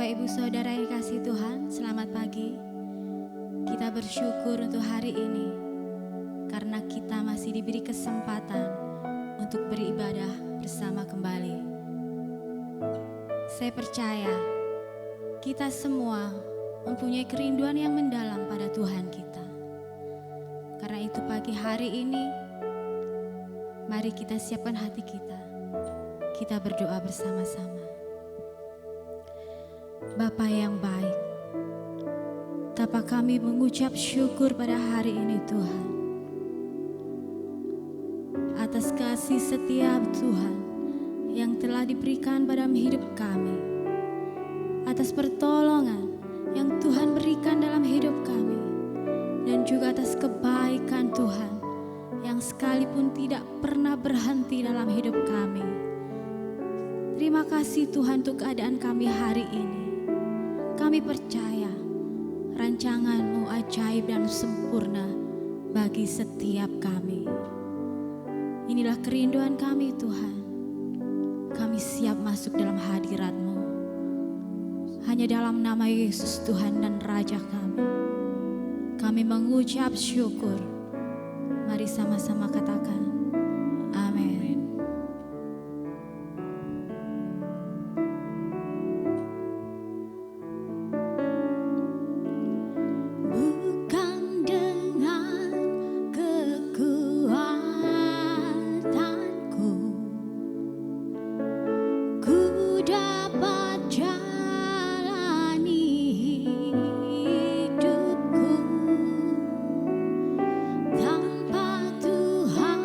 Bapak Ibu Saudara yang kasih Tuhan, selamat pagi. Kita bersyukur untuk hari ini karena kita masih diberi kesempatan untuk beribadah bersama kembali. Saya percaya kita semua mempunyai kerinduan yang mendalam pada Tuhan kita. Karena itu pagi hari ini, mari kita siapkan hati kita. Kita berdoa bersama-sama. Bapa yang baik, Bapa kami mengucap syukur pada hari ini Tuhan. Atas kasih setiap Tuhan yang telah diberikan pada hidup kami. Atas pertolongan yang Tuhan berikan dalam hidup kami. Dan juga atas kebaikan Tuhan yang sekalipun tidak pernah berhenti dalam hidup kami. Terima kasih Tuhan untuk keadaan kami hari ini. Kami percaya rancangan-Mu ajaib dan sempurna bagi setiap kami. Inilah kerinduan kami Tuhan. Kami siap masuk dalam hadirat-Mu. Hanya dalam nama Yesus Tuhan dan Raja kami. Kami mengucap syukur. Mari sama-sama katakan, amin. Tanpa Tuhan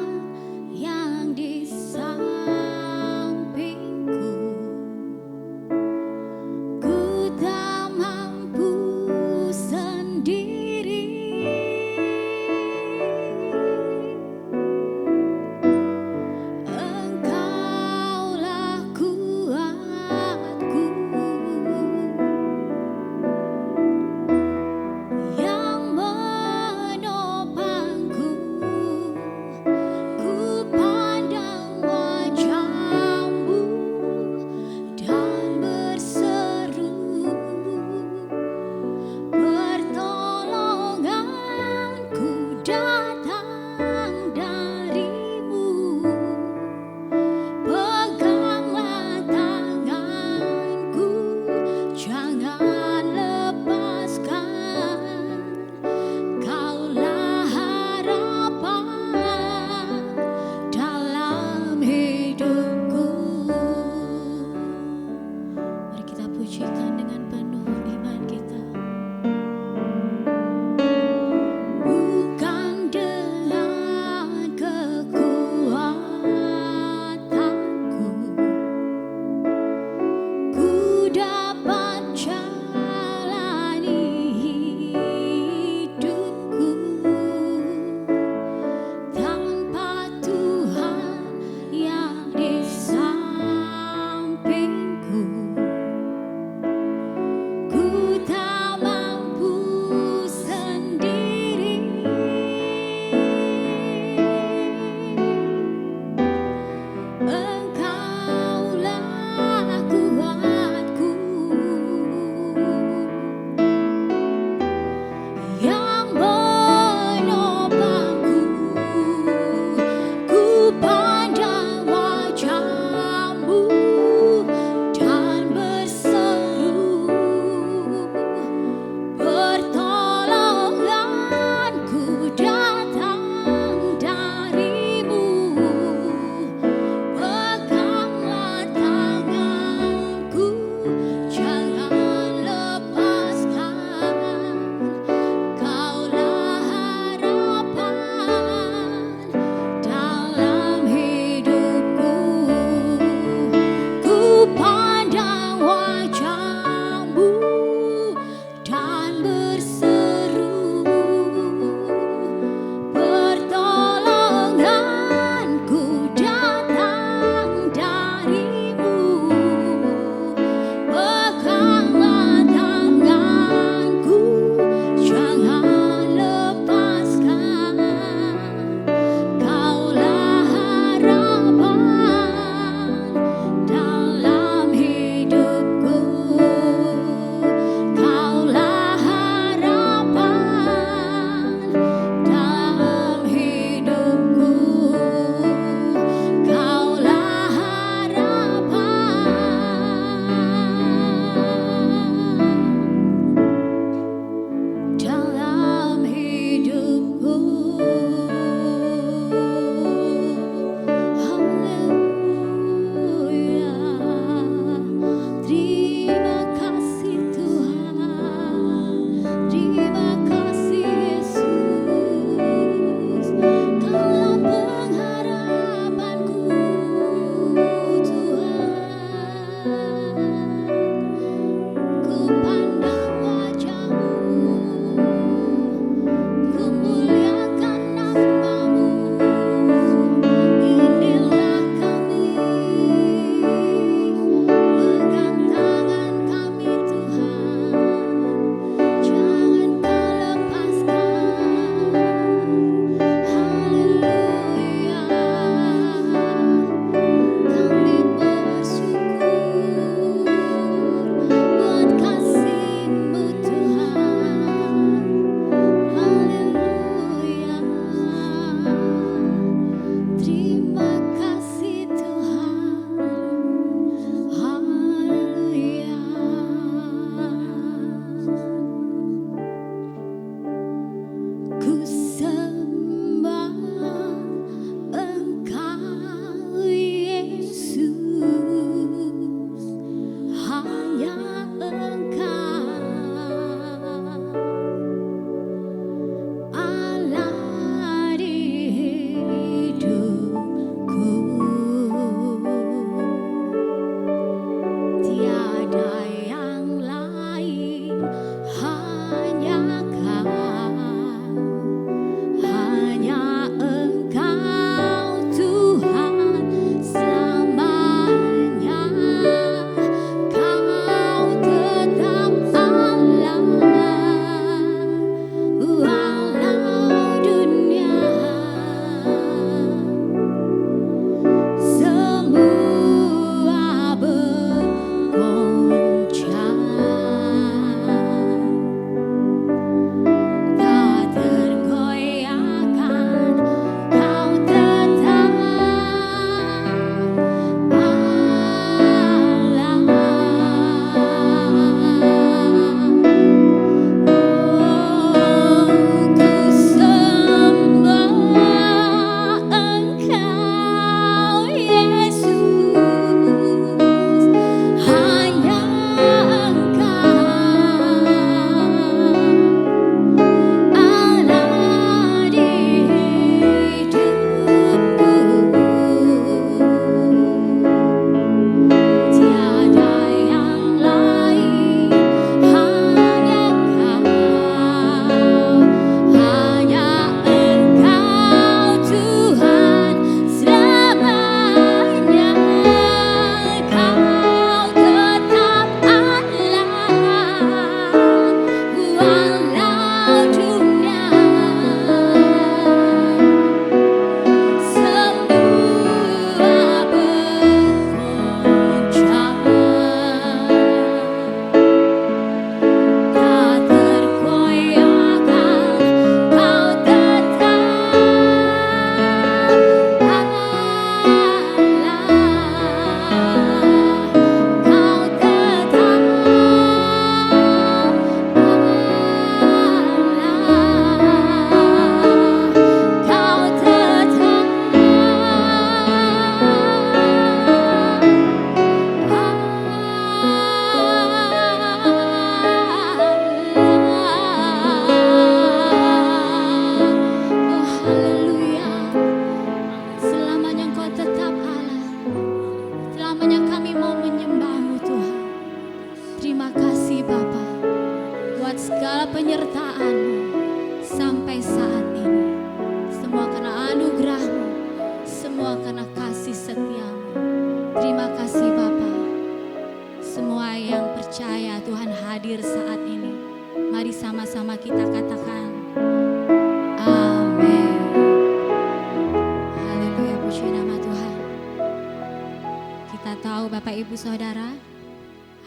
Ibu Saudara,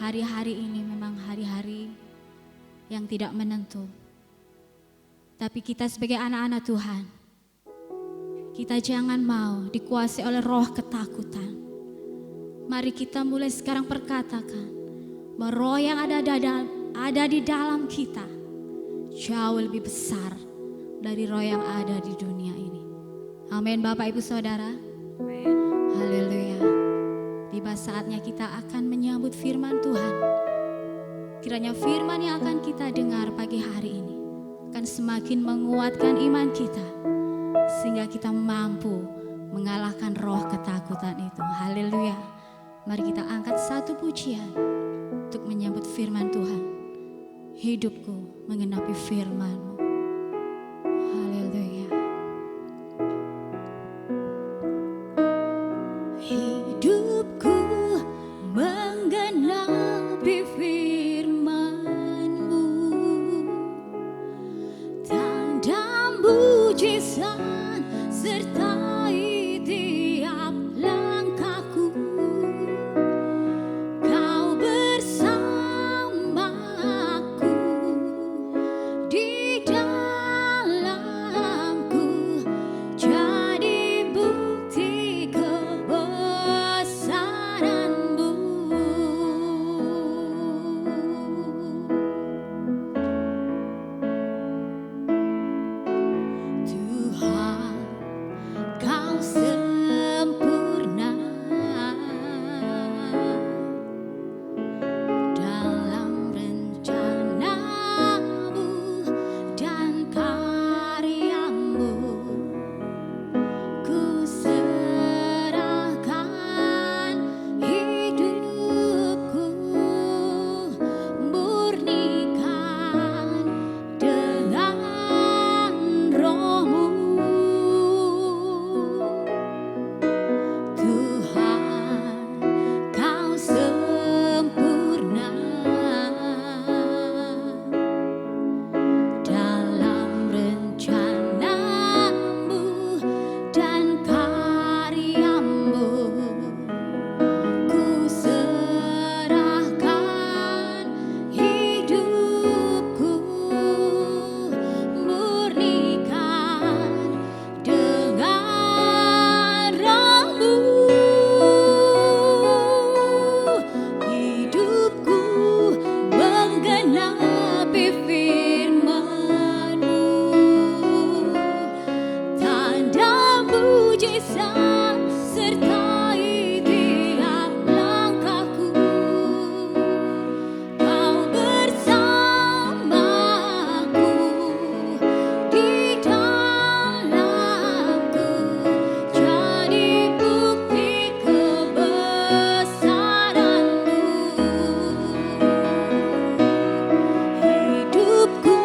hari-hari ini memang hari-hari yang tidak menentu. Tapi kita sebagai anak-anak Tuhan, kita jangan mau dikuasai oleh roh ketakutan. Mari kita mulai sekarang perkatakan bahwa roh yang ada di dalam kita jauh lebih besar dari roh yang ada di dunia ini. Amin Bapak Ibu Saudara. Haleluya. Tiba saatnya kita akan menyambut firman Tuhan. Kiranya firman yang akan kita dengar pagi hari ini akan semakin menguatkan iman kita, sehingga kita mampu mengalahkan roh ketakutan itu. Haleluya. Mari kita angkat satu pujian untuk menyambut firman Tuhan. Hidupku mengenapi firman-Mu. Haleluya. Hidupku menggenapi firman-Mu, tanda mujizat sertai tiap langkahku. Kau bersamaku di dalamku, jadi bukti kebesaran-Mu. Tuhan, Kau sempurna dalam rencana-Mu dan karya-Mu. Ku serahkan hidupku, murnikan dengan roh-Mu. Tuhan, Kau sempurna dalam rencana-Mu dan karya-Mu. Ku serahkan hidupku, murnikan dengan roh-Mu. Hidupku menggenapi firman-Mu, tanda mujizat sertai tiap langkahku. Kau bersamaku di dalamku, jadi bukti kebesaran-Mu. Hidupku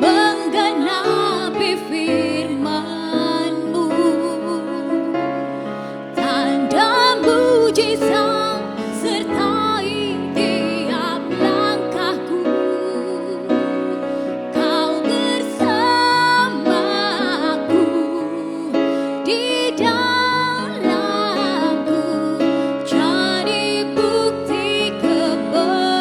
menggenapi firman-Mu, tanda mujizat sertai tiap langkahku. Kau bersamaku di dalamku, jadi bukti kebesaran-Mu.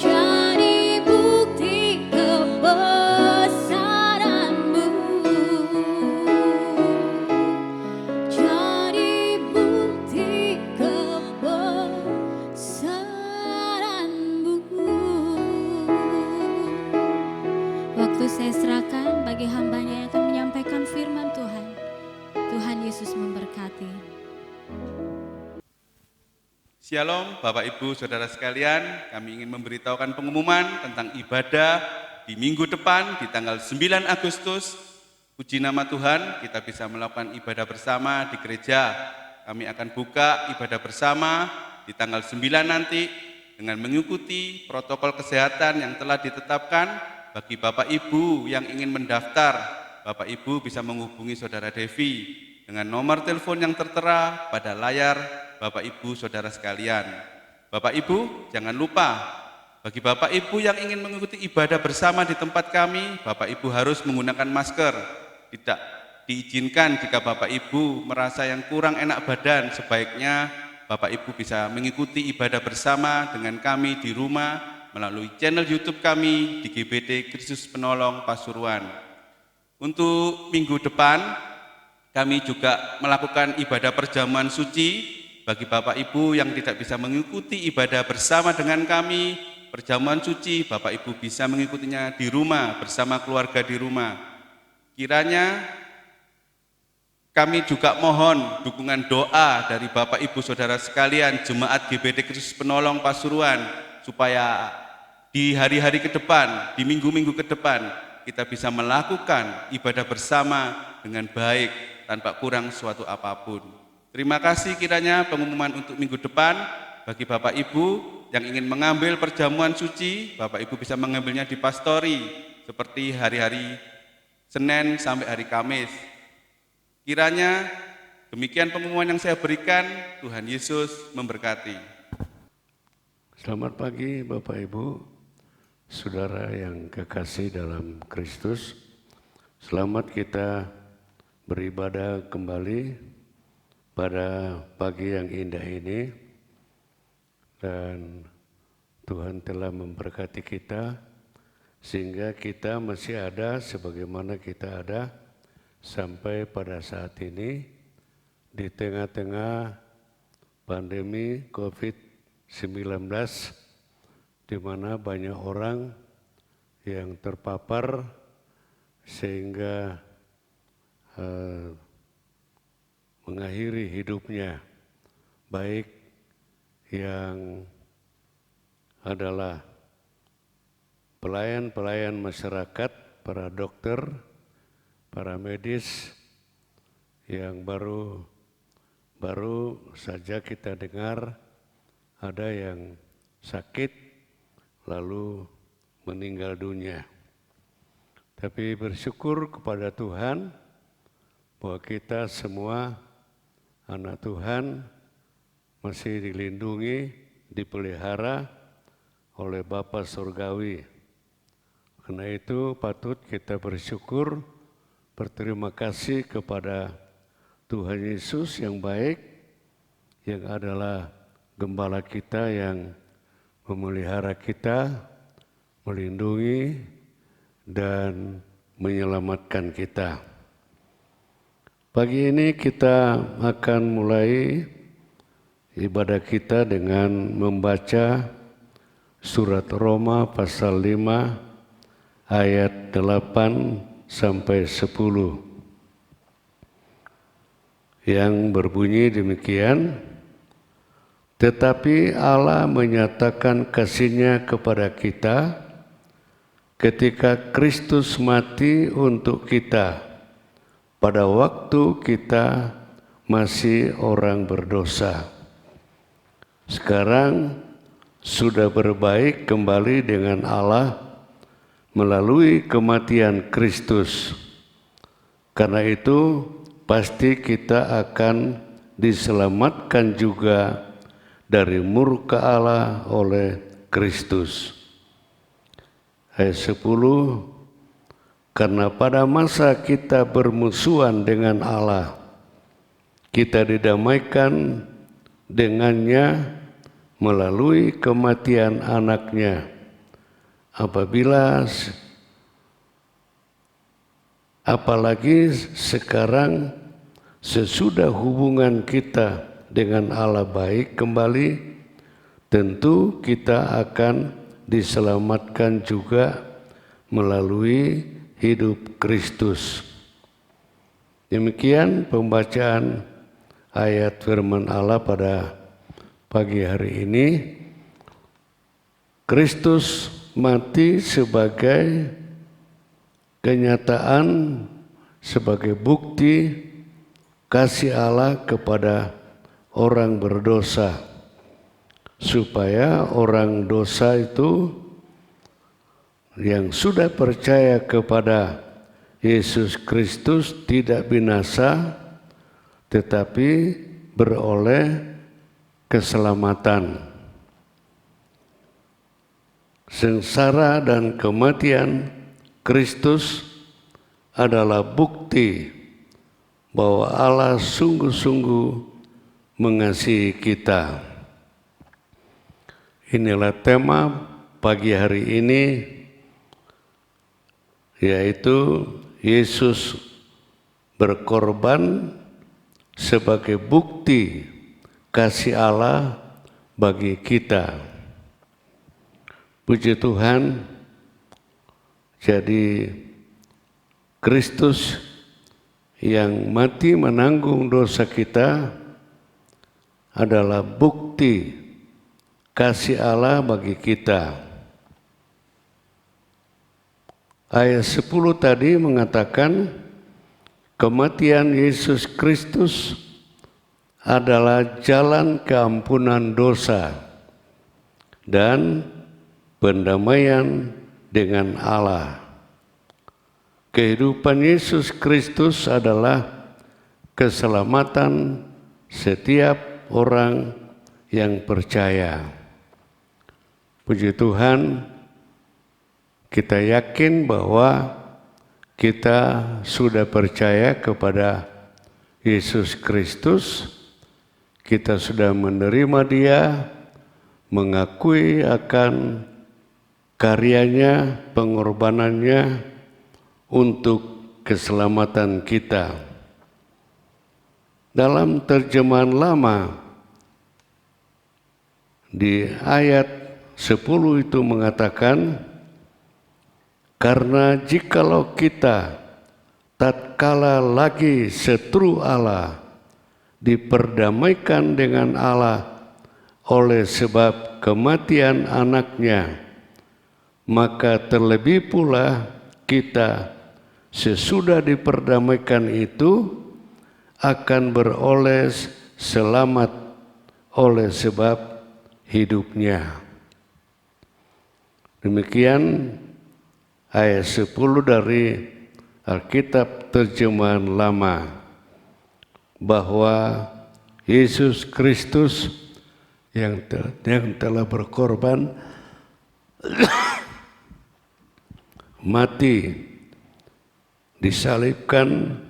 Jadi bukti kebesaran-Mu. Jadi bukti kebesaran-Mu. Waktu saya serahkan bagi hamba-Nya yang akan menyampaikan firman Tuhan. Tuhan Yesus memberkati. Shalom Bapak Ibu Saudara sekalian, kami ingin memberitahukan pengumuman tentang ibadah di minggu depan di tanggal 9 Agustus. Puji nama Tuhan, kita bisa melakukan ibadah bersama di gereja. Kami akan buka ibadah bersama di tanggal 9 nanti dengan mengikuti protokol kesehatan yang telah ditetapkan. Bagi Bapak Ibu yang ingin mendaftar, Bapak Ibu bisa menghubungi Saudara Devi dengan nomor telepon yang tertera pada layar Bapak Ibu Saudara sekalian. Bapak Ibu jangan lupa, bagi Bapak Ibu yang ingin mengikuti ibadah bersama di tempat kami, Bapak Ibu harus menggunakan masker. Tidak diizinkan jika Bapak Ibu merasa yang kurang enak badan, sebaiknya Bapak Ibu bisa mengikuti ibadah bersama dengan kami di rumah melalui channel YouTube kami di GBD Kristus Penolong Pasuruan. Untuk minggu depan, kami juga melakukan ibadah perjamuan suci. Bagi Bapak Ibu yang tidak bisa mengikuti ibadah bersama dengan kami, perjamuan suci, Bapak Ibu bisa mengikutinya di rumah, bersama keluarga di rumah. Kiranya kami juga mohon dukungan doa dari Bapak Ibu Saudara sekalian, Jemaat GBD Kristus Penolong Pasuruan, supaya di hari-hari ke depan, di minggu-minggu ke depan, kita bisa melakukan ibadah bersama dengan baik, tanpa kurang suatu apapun. Terima kasih kiranya pengumuman untuk minggu depan. Bagi Bapak Ibu yang ingin mengambil perjamuan suci, Bapak Ibu bisa mengambilnya di pastori, seperti hari-hari Senin sampai hari Kamis. Kiranya demikian pengumuman yang saya berikan. Tuhan Yesus memberkati. Selamat pagi Bapak Ibu, saudara yang kekasih dalam Kristus. Selamat kita beribadah kembali pada pagi yang indah ini, dan Tuhan telah memberkati kita sehingga kita masih ada sebagaimana kita ada sampai pada saat ini di tengah-tengah pandemi COVID-19, di mana banyak orang yang terpapar sehingga mengakhiri hidupnya, baik yang adalah pelayan-pelayan masyarakat, para dokter, para medis yang baru saja kita dengar ada yang sakit lalu meninggal dunia. Tapi bersyukur kepada Tuhan bahwa kita semua anak Tuhan masih dilindungi, dipelihara oleh Bapa Surgawi. Karena itu patut kita bersyukur, berterima kasih kepada Tuhan Yesus yang baik, yang adalah gembala kita yang memelihara kita, melindungi dan menyelamatkan kita. Pagi ini kita akan mulai ibadah kita dengan membaca surat Roma pasal 5 ayat 8 sampai 10 yang berbunyi demikian. Tetapi Allah menyatakan kasih-Nya kepada kita ketika Kristus mati untuk kita pada waktu kita masih orang berdosa. Sekarang sudah berbaik kembali dengan Allah melalui kematian Kristus. Karena itu pasti kita akan diselamatkan juga dari murka Allah oleh Kristus. Ayat 10, karena pada masa kita bermusuhan dengan Allah, kita didamaikan dengannya melalui kematian anaknya. Apalagi sekarang sesudah hubungan kita dengan Allah baik kembali, tentu kita akan diselamatkan juga melalui hidup Kristus. Demikian pembacaan ayat firman Allah pada pagi hari ini. Kristus mati sebagai kenyataan, sebagai bukti kasih Allah kepada orang berdosa, supaya orang dosa itu yang sudah percaya kepada Yesus Kristus tidak binasa, tetapi beroleh keselamatan. Sengsara dan kematian Kristus adalah bukti bahwa Allah sungguh-sungguh mengasihi kita. Inilah tema pagi hari ini, yaitu Yesus berkorban sebagai bukti kasih Allah bagi kita. Puji Tuhan, jadi Kristus yang mati menanggung dosa kita adalah bukti kasih Allah bagi kita. Ayat 10 tadi mengatakan kematian Yesus Kristus adalah jalan keampunan dosa dan pendamaian dengan Allah. Kehidupan Yesus Kristus adalah keselamatan setiap orang yang percaya. Puji Tuhan, kita yakin bahwa kita sudah percaya kepada Yesus Kristus, kita sudah menerima Dia, mengakui akan karyanya, pengorbanannya untuk keselamatan kita. Dalam terjemahan lama, di ayat 10 itu mengatakan, karena jikalau kita tatkala lagi seteru Allah diperdamaikan dengan Allah oleh sebab kematian anaknya, maka terlebih pula kita sesudah diperdamaikan itu akan beroleh selamat oleh sebab hidupnya. Demikian ayat 10 dari Alkitab terjemahan lama, bahwa Yesus Kristus yang telah berkorban mati, disalibkan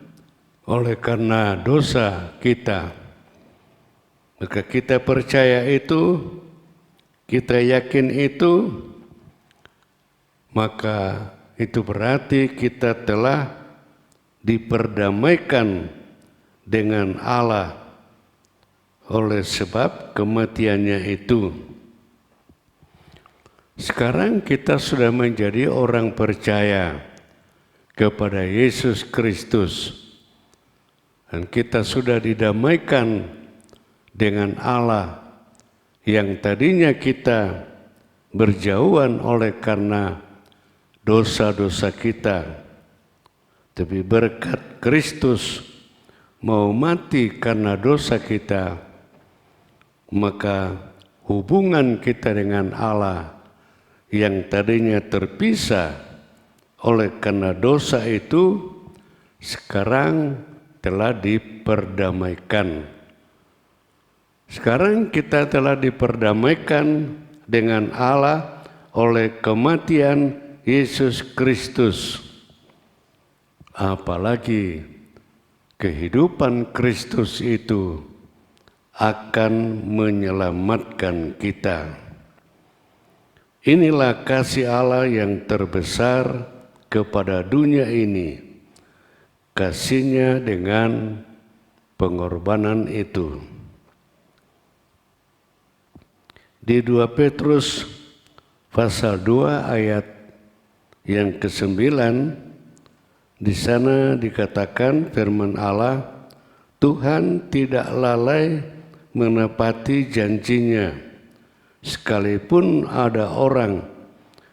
oleh karena dosa kita. Maka kita percaya itu, kita yakin itu, maka itu berarti kita telah diperdamaikan dengan Allah oleh sebab kematiannya itu. Sekarang kita sudah menjadi orang percaya kepada Yesus Kristus, dan kita sudah didamaikan dengan Allah yang tadinya kita berjauhan oleh karena dosa-dosa kita, tapi berkat Kristus mau mati karena dosa kita, maka hubungan kita dengan Allah yang tadinya terpisah oleh karena dosa itu sekarang telah diperdamaikan. Sekarang kita telah diperdamaikan dengan Allah oleh kematian Yesus Kristus. Apalagi kehidupan Kristus itu akan menyelamatkan kita. Inilah kasih Allah yang terbesar kepada dunia ini, kasih-Nya dengan pengorbanan itu. Di 2 Petrus pasal 2 ayat yang ke-9, di sana dikatakan firman Allah, Tuhan tidak lalai menepati janjinya, sekalipun ada orang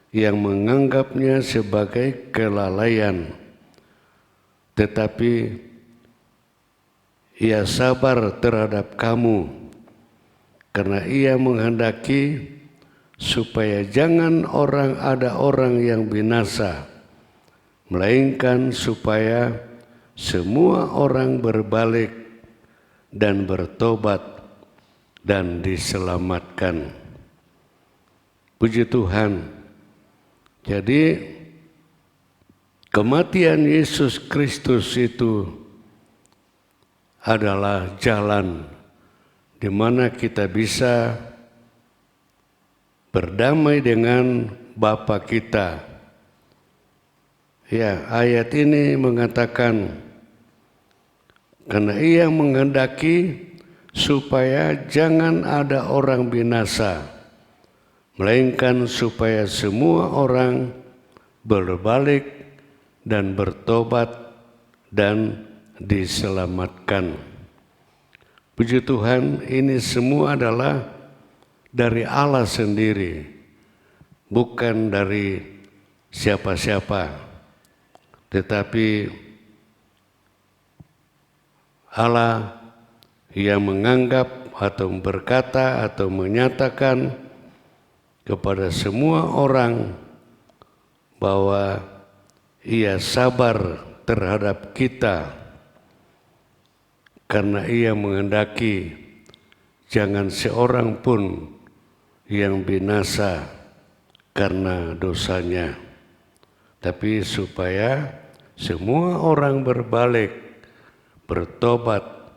yang menganggapnya sebagai kelalaian. Tetapi Ia sabar terhadap kamu, karena Ia menghendaki supaya jangan ada orang yang binasa, melainkan supaya semua orang berbalik dan bertobat dan diselamatkan. Puji Tuhan. Jadi kematian Yesus Kristus itu adalah jalan di mana kita bisa berdamai dengan Bapa kita. Ya, ayat ini mengatakan, karena Ia menghendaki supaya jangan ada orang binasa, melainkan supaya semua orang berbalik dan bertobat dan diselamatkan. Puji Tuhan, ini semua adalah dari Allah sendiri, bukan dari siapa-siapa. Tetapi Allah yang menganggap atau berkata atau menyatakan kepada semua orang bahwa Ia sabar terhadap kita karena Ia menghendaki jangan seorang pun yang binasa karena dosanya, tapi supaya semua orang berbalik, bertobat,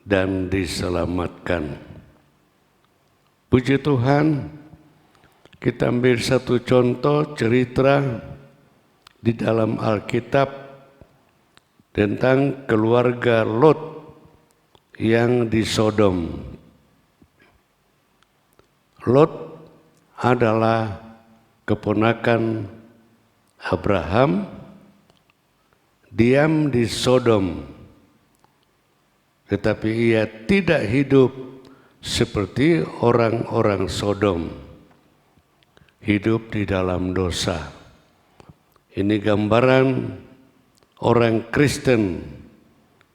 dan diselamatkan. Puji Tuhan, kita ambil satu contoh cerita di dalam Alkitab tentang keluarga Lot yang di Sodom. Lot adalah keponakan Abraham, diam di Sodom, tetapi ia tidak hidup seperti orang-orang Sodom, hidup di dalam dosa. Ini gambaran orang Kristen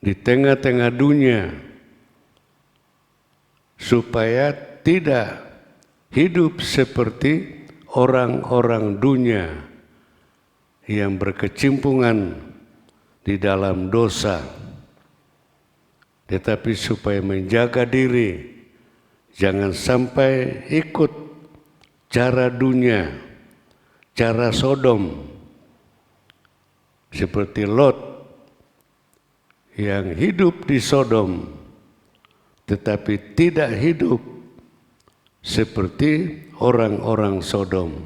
di tengah-tengah dunia supaya tidak hidup seperti orang-orang dunia yang berkecimpungan di dalam dosa, tetapi supaya menjaga diri jangan sampai ikut cara dunia, cara Sodom, seperti Lot yang hidup di Sodom tetapi tidak hidup seperti orang-orang Sodom.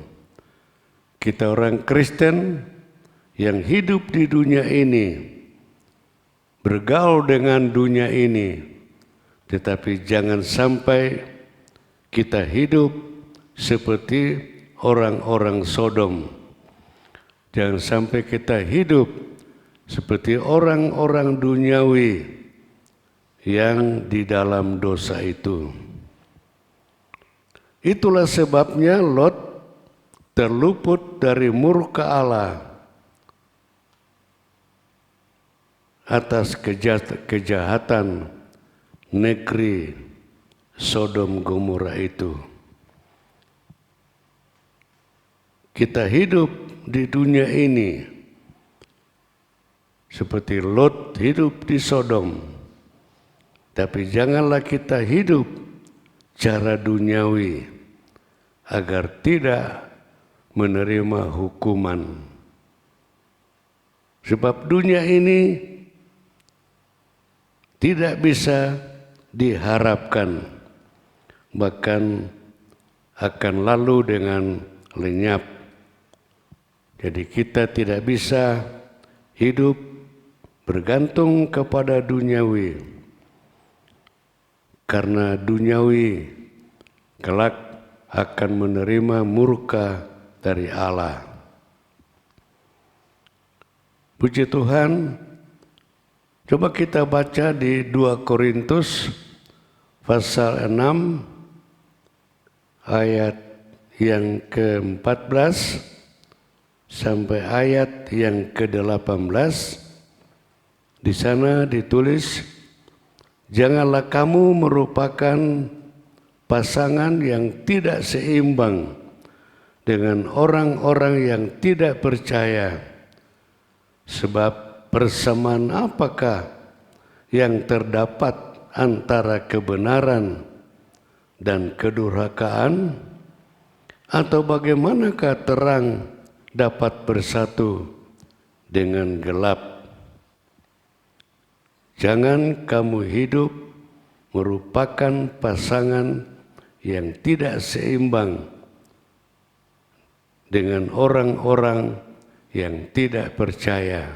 Kita orang Kristen yang hidup di dunia ini, bergaul dengan dunia ini, tetapi jangan sampai kita hidup seperti orang-orang Sodom. Jangan sampai kita hidup seperti orang-orang duniawi yang di dalam dosa itu. Itulah sebabnya Lot terluput dari murka Allah atas kejahatan negeri Sodom Gomora itu. Kita hidup di dunia ini seperti Lot hidup di Sodom, tapi janganlah kita hidup cara duniawi agar tidak menerima hukuman. Sebab dunia ini tidak bisa diharapkan, bahkan akan lalu dengan lenyap. Jadi kita tidak bisa hidup bergantung kepada duniawi, karena duniawi kelak akan menerima murka dari Allah. Puji Tuhan. Coba kita baca di 2 Korintus pasal 6 ayat yang ke-14 sampai ayat yang ke-18. Di sana ditulis, janganlah kamu merupakan pasangan yang tidak seimbang dengan orang-orang yang tidak percaya. Sebab persamaan apakah yang terdapat antara kebenaran dan kedurhakaan? Atau bagaimanakah terang dapat bersatu dengan gelap? Jangan kamu hidup merupakan pasangan yang tidak seimbang dengan orang-orang yang tidak percaya.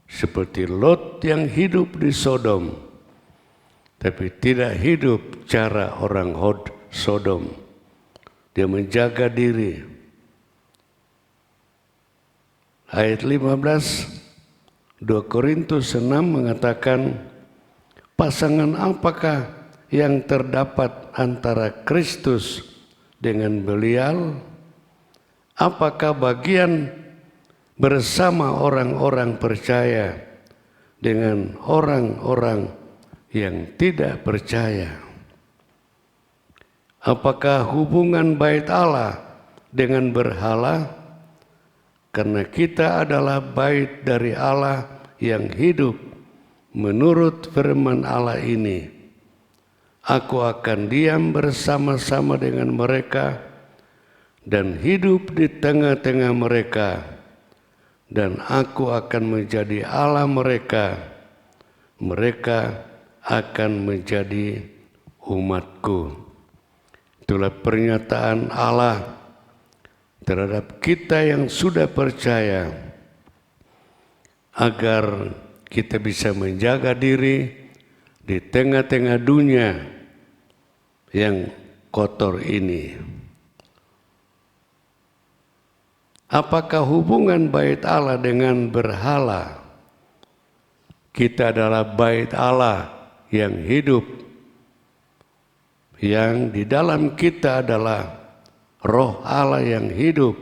Seperti Lot yang hidup di Sodom, tapi tidak hidup cara orang Sodom. Dia menjaga diri. Ayat 15, 2 Korintus 6 mengatakan, pasangan apakah yang terdapat antara Kristus dengan Belial? Apakah bagian bersama orang-orang percaya dengan orang-orang yang tidak percaya? Apakah hubungan bait Allah dengan berhala? Karena kita adalah bait dari Allah yang hidup menurut firman Allah ini. Aku akan diam bersama-sama dengan mereka dan hidup di tengah-tengah mereka, dan aku akan menjadi Allah mereka. Mereka akan menjadi umatku. Itulah pernyataan Allah terhadap kita yang sudah percaya, agar kita bisa menjaga diri di tengah-tengah dunia yang kotor ini. Apakah hubungan bait Allah dengan berhala? Kita adalah bait Allah yang hidup, yang di dalam kita adalah Roh Allah yang hidup.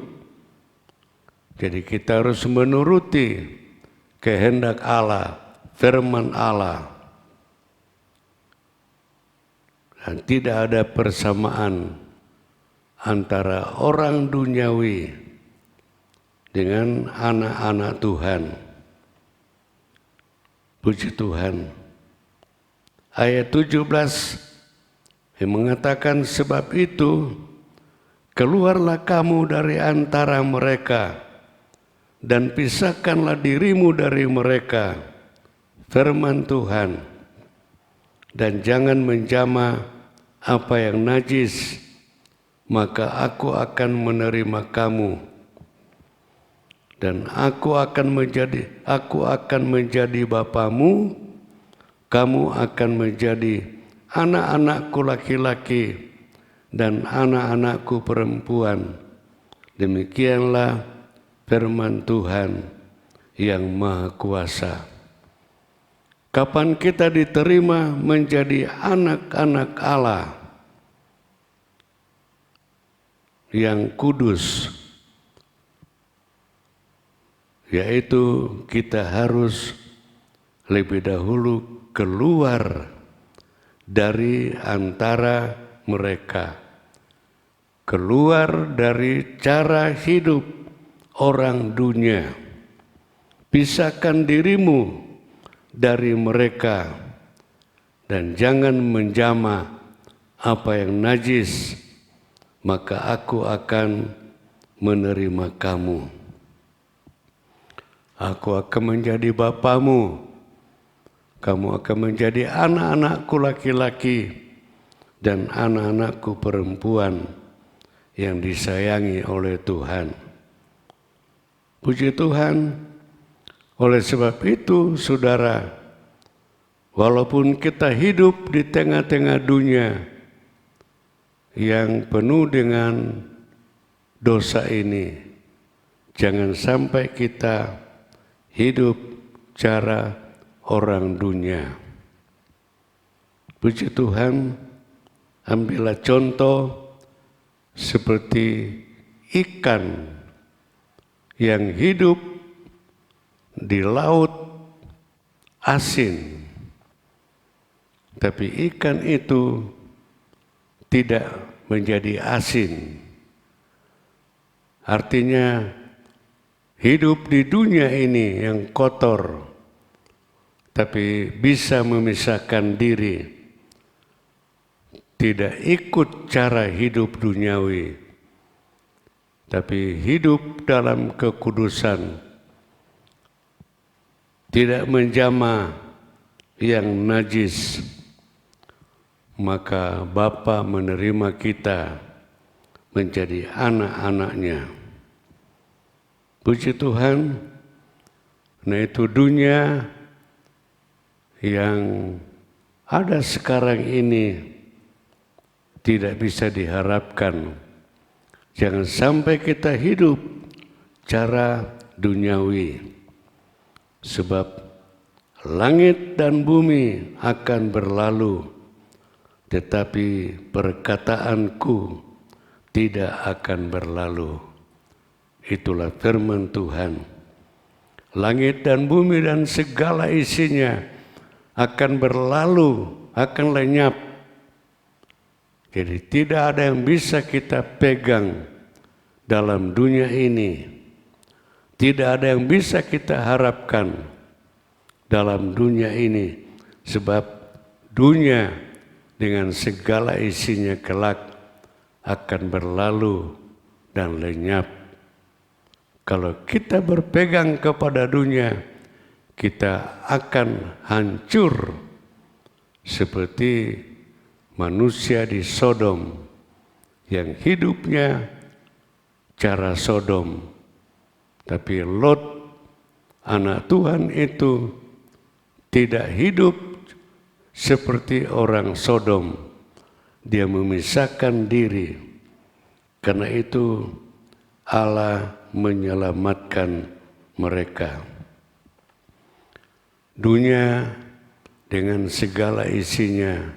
Jadi kita harus menuruti kehendak Allah, firman Allah. Dan tidak ada persamaan antara orang duniawi dengan anak-anak Tuhan. Puji Tuhan. Ayat 17 yang mengatakan, sebab itu keluarlah kamu dari antara mereka dan pisahkanlah dirimu dari mereka, firman Tuhan, dan jangan menjamah apa yang najis, maka aku akan menerima kamu, dan aku akan menjadi bapamu, kamu akan menjadi anak-anakku laki-laki dan anak-anakku perempuan. Demikianlah firman Tuhan yang Maha Kuasa. Kapan kita diterima menjadi anak-anak Allah yang kudus? Yaitu kita harus lebih dahulu keluar dari antara mereka, keluar dari cara hidup orang dunia. Pisahkan dirimu dari mereka dan jangan menjamah apa yang najis, maka aku akan menerima kamu. Aku akan menjadi bapamu, kamu akan menjadi anak-anakku laki-laki dan anak-anakku perempuan yang disayangi oleh Tuhan. Puji Tuhan. Oleh sebab itu, saudara, walaupun kita hidup di tengah-tengah dunia yang penuh dengan dosa ini, jangan sampai kita hidup cara orang dunia. Puji Tuhan, ambillah contoh seperti ikan yang hidup di laut asin, tapi ikan itu tidak menjadi asin. Artinya hidup di dunia ini yang kotor, tapi bisa memisahkan diri, tidak ikut cara hidup duniawi, tapi hidup dalam kekudusan. tidak menjamah yang najis, maka Bapa menerima kita menjadi anak-anaknya. Puji Tuhan, nah itu dunia yang ada sekarang ini tidak bisa diharapkan. Jangan sampai kita hidup cara duniawi, sebab langit dan bumi akan berlalu, tetapi perkataanku tidak akan berlalu. Itulah firman Tuhan. Langit dan bumi dan segala isinya akan berlalu, akan lenyap. Jadi tidak ada yang bisa kita pegang dalam dunia ini. Tidak ada yang bisa kita harapkan dalam dunia ini. Sebab dunia dengan segala isinya kelak akan berlalu dan lenyap. Kalau kita berpegang kepada dunia, kita akan hancur seperti manusia di Sodom yang hidupnya cara Sodom. Tapi Lot, anak Tuhan itu tidak hidup seperti orang Sodom. Dia memisahkan diri. Karena itu Allah menyelamatkan mereka. Dunia dengan segala isinya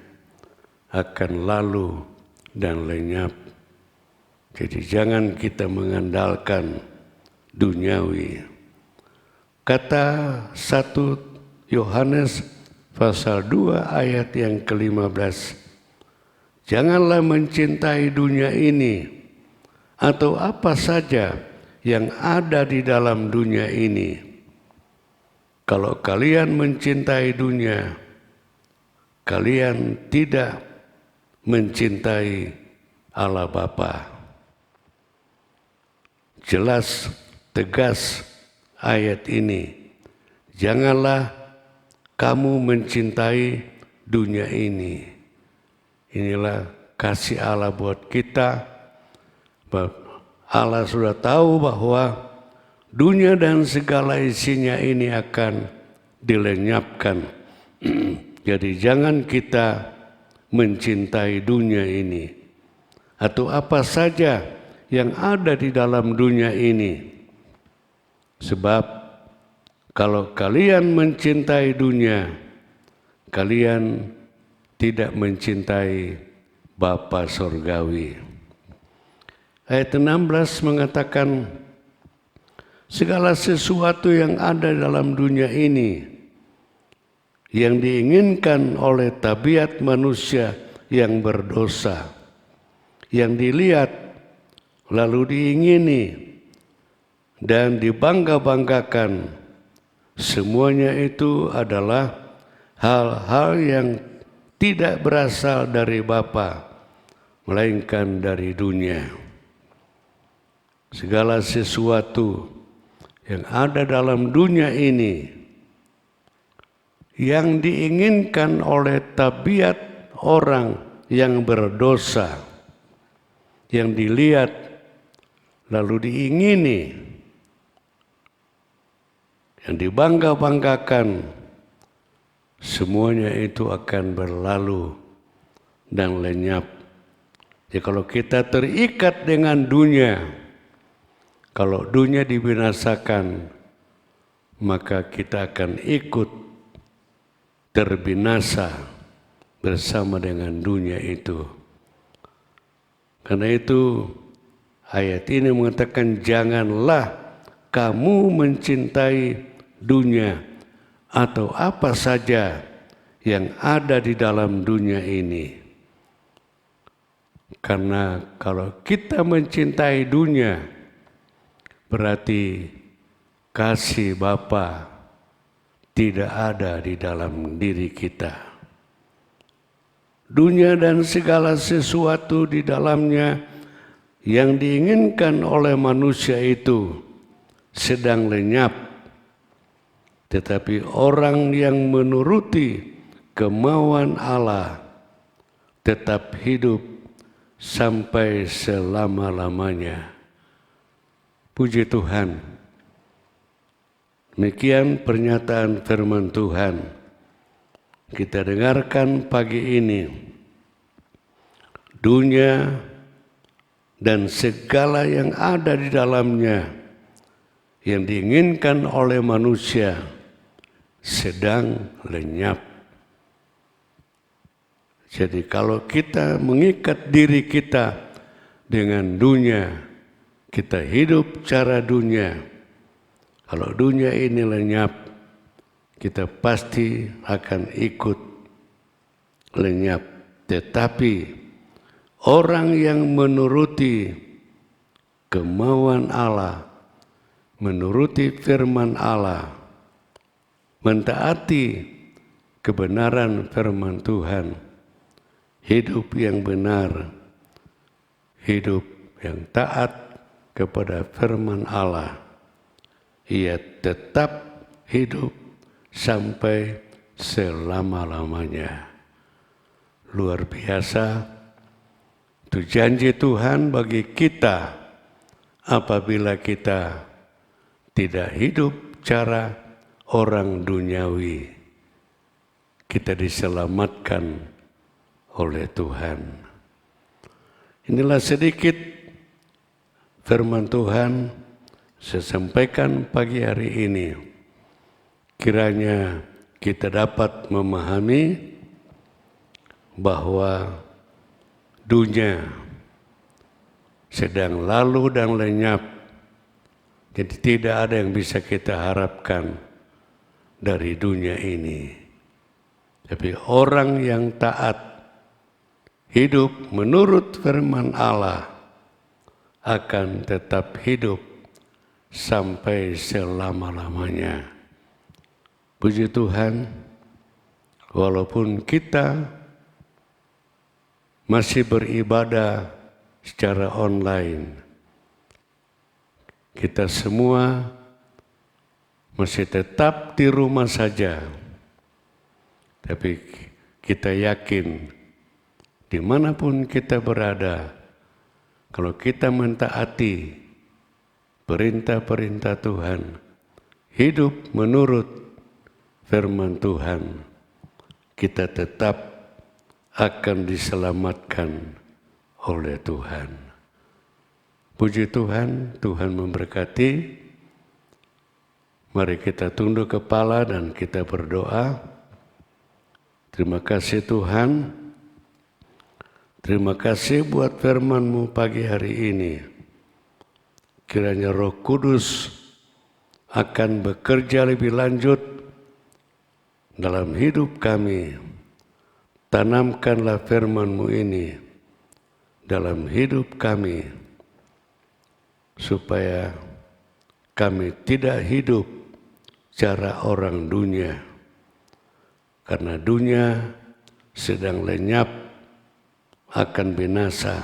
akan lalu dan lenyap. Jadi jangan kita mengandalkan duniawi. Kata 1 Yohanes pasal 2 ayat yang ke-15. Janganlah mencintai dunia ini atau apa saja yang ada di dalam dunia ini. Kalau kalian mencintai dunia, kalian tidak mencintai Allah Bapa. Jelas, tegas ayat ini. Janganlah kamu mencintai dunia ini. Inilah kasih Allah buat kita. Allah sudah tahu bahwa dunia dan segala isinya ini akan dilenyapkan. Jadi jangan kita mencintai dunia ini atau apa saja yang ada di dalam dunia ini. Sebab kalau kalian mencintai dunia, kalian tidak mencintai Bapa Surgawi. Ayat 16 mengatakan, segala sesuatu yang ada dalam dunia ini yang diinginkan oleh tabiat manusia yang berdosa, yang dilihat lalu diingini dan dibangga-banggakan, semuanya itu adalah hal-hal yang tidak berasal dari Bapa, melainkan dari dunia. Segala sesuatu yang ada dalam dunia ini yang diinginkan oleh tabiat orang yang berdosa, yang dilihat lalu diingini, yang dibangga-banggakan, semuanya itu akan berlalu dan lenyap. Jadi kalau kita terikat dengan dunia, kalau dunia dibinasakan, maka kita akan ikut terbinasa bersama dengan dunia itu. Karena itu ayat ini mengatakan janganlah kamu mencintai dunia atau apa saja yang ada di dalam dunia ini. Karena kalau kita mencintai dunia, berarti kasih Bapa tidak ada di dalam diri kita. Dunia dan segala sesuatu di dalamnya yang diinginkan oleh manusia itu sedang lenyap. Tetapi orang yang menuruti kemauan Allah tetap hidup sampai selama-lamanya. Puji Tuhan. Demikian pernyataan firman Tuhan. Kita dengarkan pagi ini. Dunia dan segala yang ada di dalamnya yang diinginkan oleh manusia sedang lenyap. Jadi kalau kita mengikat diri kita dengan dunia, kita hidup cara dunia. Kalau dunia ini lenyap, kita pasti akan ikut lenyap. Tetapi orang yang menuruti kemauan Allah, menuruti firman Allah, mentaati kebenaran firman Tuhan, hidup yang benar, hidup yang taat kepada firman Allah, ia tetap hidup sampai selama-lamanya. Luar biasa, itu janji Tuhan bagi kita apabila kita tidak hidup cara orang duniawi. Kita diselamatkan oleh Tuhan. Inilah sedikit firman Tuhan saya sampaikan pagi hari ini. Kiranya kita dapat memahami bahwa dunia sedang lalu dan lenyap. Jadi tidak ada yang bisa kita harapkan dari dunia ini. Tapi orang yang taat hidup menurut firman Allah akan tetap hidup sampai selama-lamanya. Puji Tuhan, walaupun kita masih beribadah secara online, kita semua masih tetap di rumah saja. Tapi kita yakin dimanapun kita berada, kalau kita mentaati perintah-perintah Tuhan, hidup menurut firman Tuhan, kita tetap akan diselamatkan oleh Tuhan. Puji Tuhan, Tuhan memberkati. Mari kita tunduk kepala dan kita berdoa. Terima kasih Tuhan. Terima kasih buat firman-Mu pagi hari ini. Kiranya Roh Kudus akan bekerja lebih lanjut dalam hidup kami. Tanamkanlah firman-Mu ini dalam hidup kami, supaya kami tidak hidup cara orang dunia. Karena dunia sedang lenyap, akan binasa.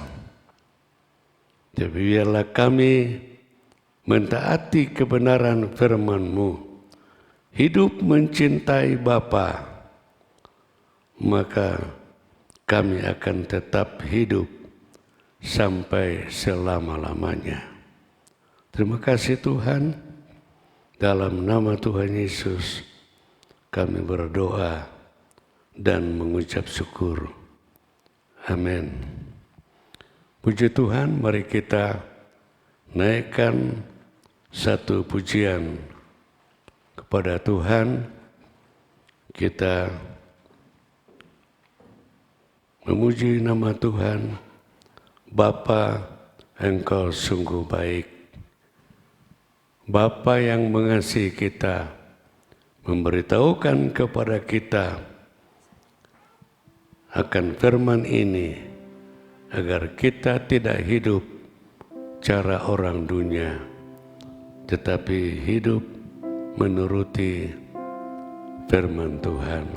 Jadi biarlah kami mentaati kebenaran firman-Mu, hidup mencintai Bapa, maka kami akan tetap hidup sampai selama-lamanya. Terima kasih Tuhan, dalam nama Tuhan Yesus kami berdoa dan mengucap syukur. Amin. Puji Tuhan, mari kita naikkan satu pujian kepada Tuhan. Kita memuji nama Tuhan. Bapa, Engkau sungguh baik. Bapa yang mengasihi kita, memberitahukan kepada kita akan firman ini, agar kita tidak hidup cara orang dunia, tetapi hidup menuruti firman Tuhan.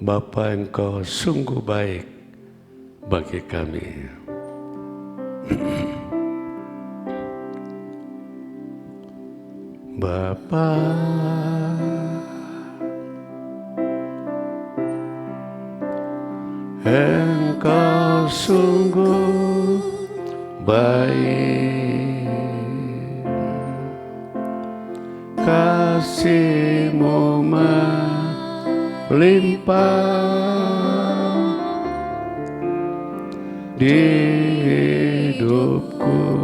Bapa, Engkau sungguh baik bagi kami. Bapa, Engkau sungguh baik, kasih-Mu melimpah di hidupku.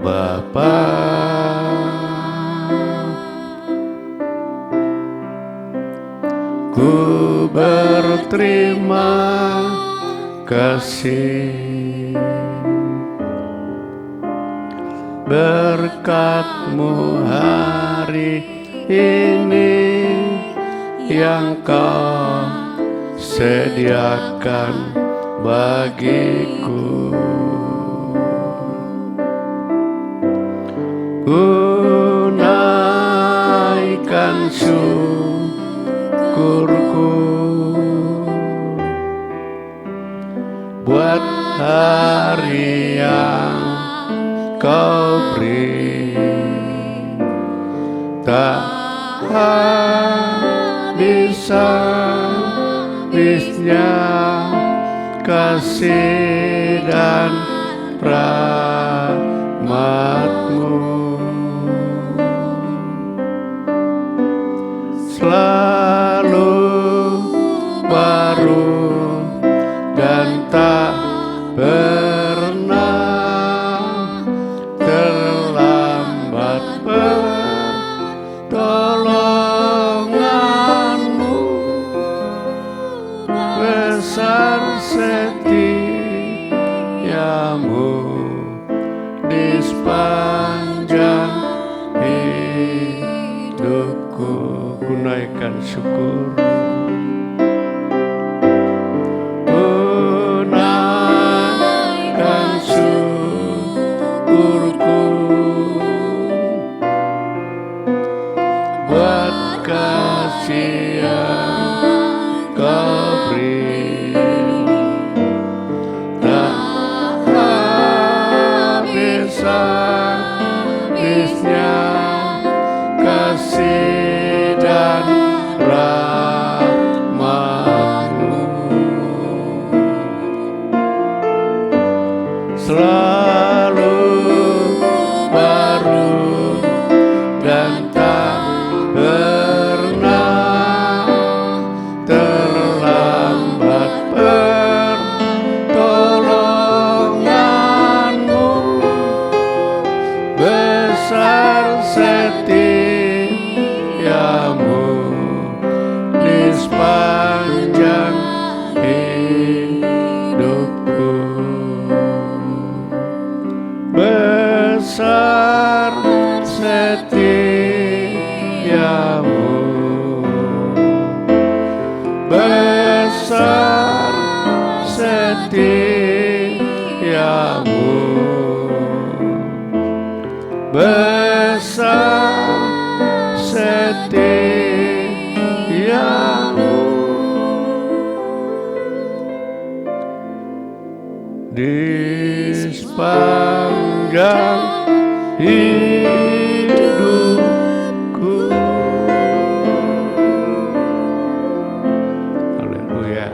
Bapa, ku berterima kasih, berkat-Mu hari ini yang Kau sediakan bagiku. Ku naikkan syukurku buat hari yang Kau beri, tak habis-habisnya kasih dan rahmat-Mu. Selalu baru dan tak pernah terlambat pertolongan-Mu, besar setia-Mu di sepanjang hidupku. Ku naikkan syukur, ku naikkan syukurku buat kasih yang Kau beri, tak habis-habisnya kasih dan rahmat-Mu. Selalu baru dan tak pernah terlambat pertolongan-Mu, besar setia-Mu di sepanjang hidupku. Besar setia-Mu, besar setia-Mu, besar setia-Mu di sepanjang hidupku. Haleluya.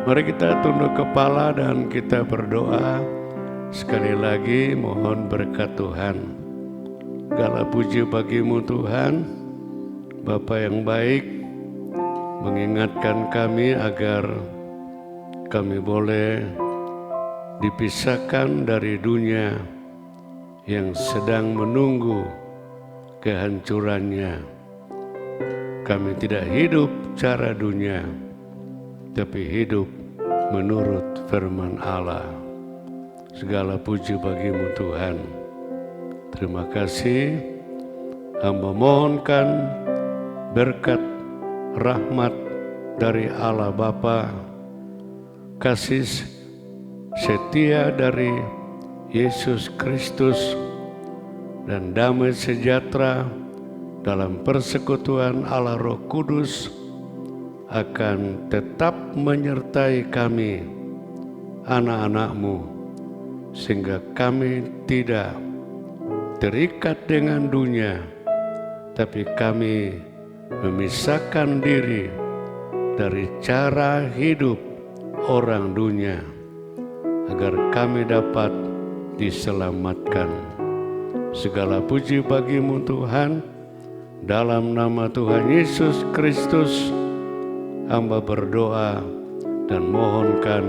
Mari kita tunduk kepala dan kita berdoa. Sekali lagi mohon berkat Tuhan. Segala puji bagi-Mu Tuhan, Bapa yang baik, mengingatkan kami agar kami boleh dipisahkan dari dunia yang sedang menunggu kehancurannya. Kami tidak hidup cara dunia, tapi hidup menurut firman Allah. Segala puji bagi-Mu Tuhan. Terima kasih. Hamba mohonkan berkat rahmat dari Allah Bapa, kasih setia dari Yesus Kristus, dan damai sejahtera dalam persekutuan Allah Roh Kudus akan tetap menyertai kami anak-anak-Mu, sehingga kami tidak terikat dengan dunia, tapi kami memisahkan diri dari cara hidup orang dunia, agar kami dapat diselamatkan. Segala puji bagi-Mu Tuhan, dalam nama Tuhan Yesus Kristus, hamba berdoa dan mohonkan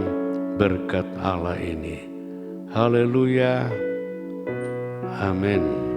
berkat Allah ini. Haleluya. Amin.